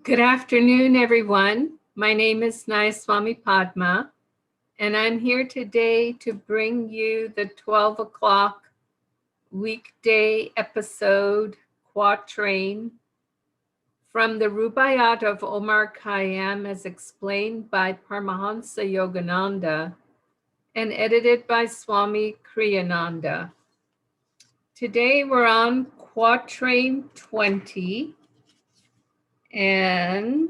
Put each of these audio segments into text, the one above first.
Good afternoon, everyone. My name is Nayaswami Padma, and I'm here today to bring you the 12 o'clock weekday episode quatrain from the Rubaiyat of Omar Khayyam as explained by Paramahansa Yogananda and edited by Swami Kriyananda. Today we're on quatrain 20, and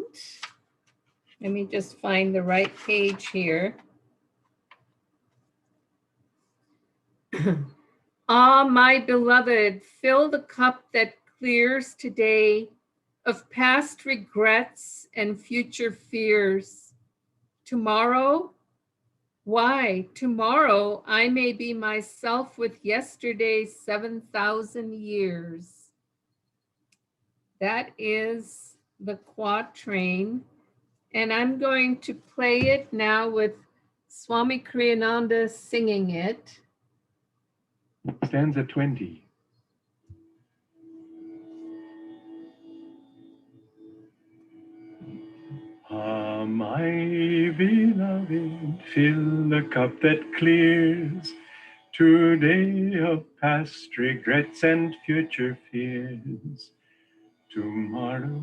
let me just find the right page here. Ah, my beloved, fill the cup that clears today of past regrets and future fears. Tomorrow? Why, tomorrow I may be myself with yesterday's 7,000 years. That is the quatrain, and I'm going to play it now with Swami Kriyananda singing it. Stanza 20. Ah, my beloved, fill the cup that clears today of past regrets and future fears. Tomorrow,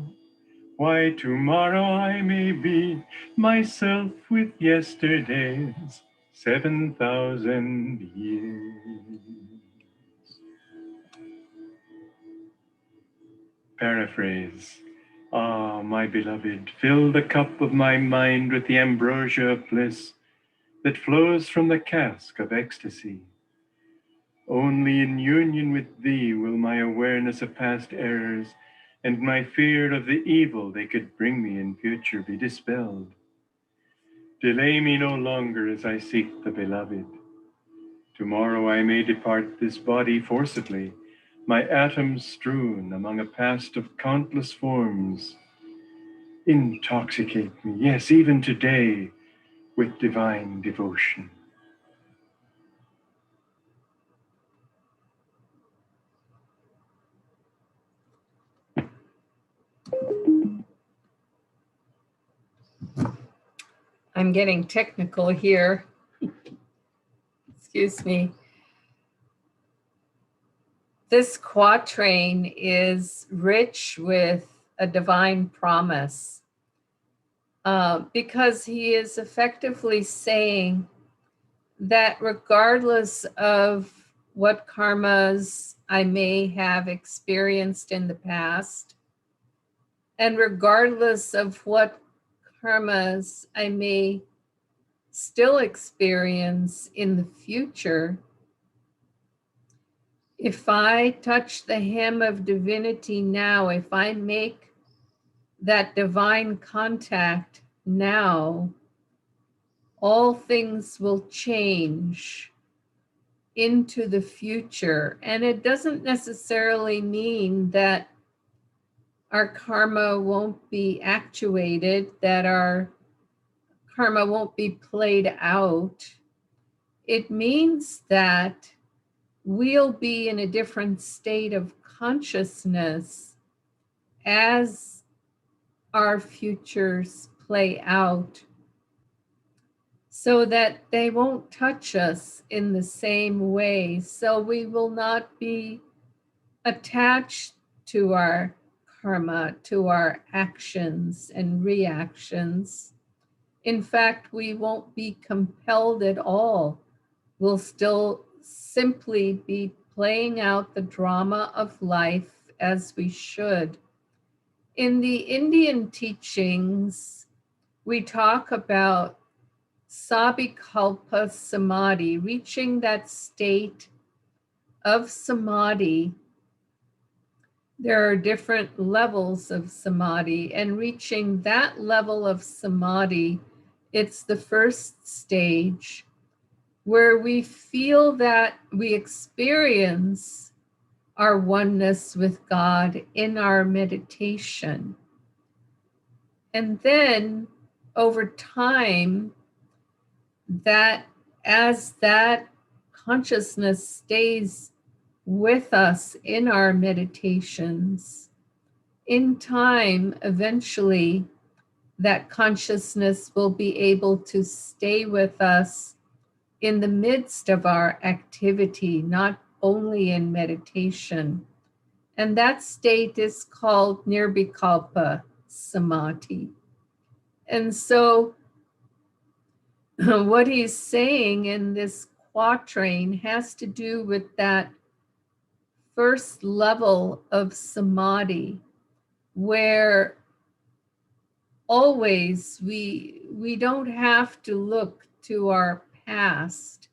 why tomorrow I may be myself with yesterday's 7,000 years. Paraphrase. Ah, my beloved, fill the cup of my mind with the ambrosia of bliss that flows from the cask of ecstasy. Only in union with thee will my awareness of past errors and my fear of the evil they could bring me in future be dispelled. Delay me no longer as I seek the beloved. Tomorrow I may depart this body forcibly, my atoms strewn among a past of countless forms. Intoxicate me, yes, even today, with divine devotion. I'm getting technical here. Excuse me. This quatrain is rich with a divine promise because he is effectively saying that regardless of what karmas I may have experienced in the past, and regardless of what karmas I may still experience in the future, if I touch the hem of divinity now, if I make that divine contact now, all things will change into the future. And it doesn't necessarily mean that our karma won't be actuated, that our karma won't be played out. It means that we'll be in a different state of consciousness as our futures play out, so that they won't touch us in the same way. So we will not be attached to our karma, to our actions and reactions. In fact, we won't be compelled at all. We'll still simply be playing out the drama of life as we should. In the Indian teachings, we talk about Sabikalpa Samadhi, reaching that state of samadhi. There are different levels of samadhi, and reaching that level of samadhi, it's the first stage where we feel that we experience our oneness with God in our meditation. And then over time, that as that consciousness stays with us in our meditations, in time, eventually, that consciousness will be able to stay with us in the midst of our activity, not only in meditation. And that state is called Nirvikalpa Samadhi. And so, what he's saying in this quatrain has to do with that first level of samadhi, where always we don't have to look to our past.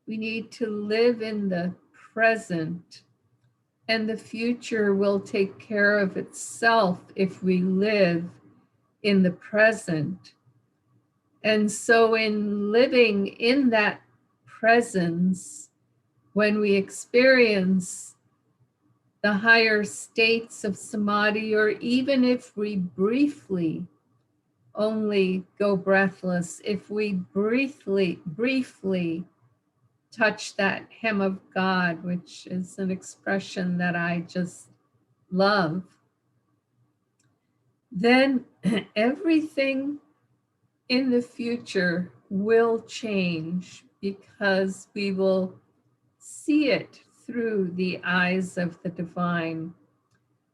We need to live in the present, and the future will take care of itself if we live in the present. And so, in living in that presence, when we experience the higher states of samadhi, or even if we briefly only go breathless, if we briefly touch that hem of God, which is an expression that I just love, then everything in the future will change, because we will see it through the eyes of the divine.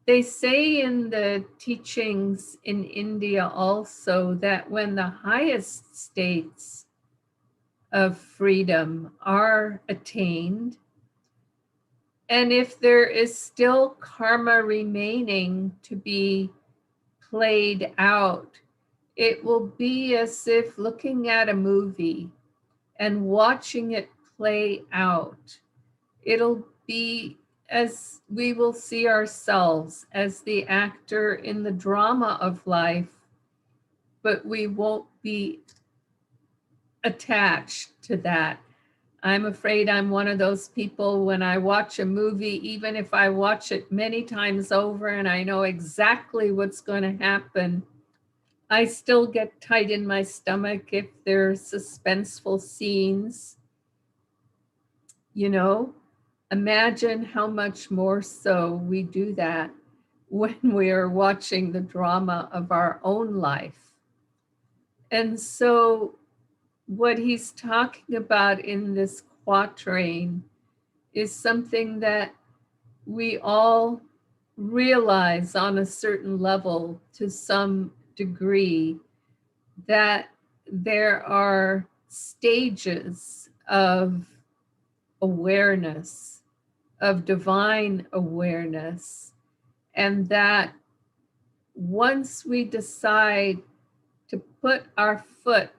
They say in the teachings in India also that when the highest states of freedom are attained, and if there is still karma remaining to be played out, it will be as if looking at a movie and watching it play out. It'll be as we will see ourselves as the actor in the drama of life, but we won't be attached to that. I'm afraid I'm one of those people, when I watch a movie, even if I watch it many times over and I know exactly what's going to happen, I still get tight in my stomach if there's suspenseful scenes. You know, imagine how much more so we do that when we are watching the drama of our own life. And so, what he's talking about in this quatrain is something that we all realize on a certain level, to some degree, that there are stages of awareness, of divine awareness, and that once we decide to put our foot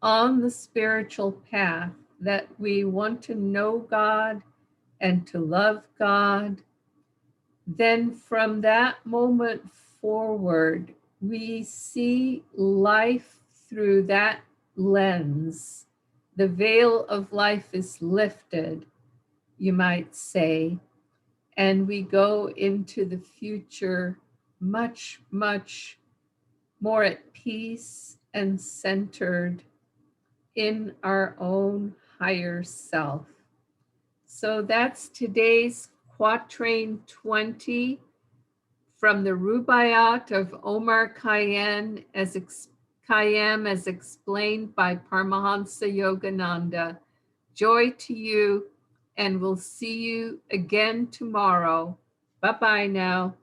on the spiritual path, that we want to know God and to love God, then from that moment forward, we see life through that lens. The veil of life is lifted, you might say, and we go into the future much, much more at peace and centered in our own higher self. So that's today's quatrain 20 from the Rubaiyat of Omar Khayyam as explained by Paramahansa Yogananda. Joy to you, and we'll see you again tomorrow. Bye-bye now.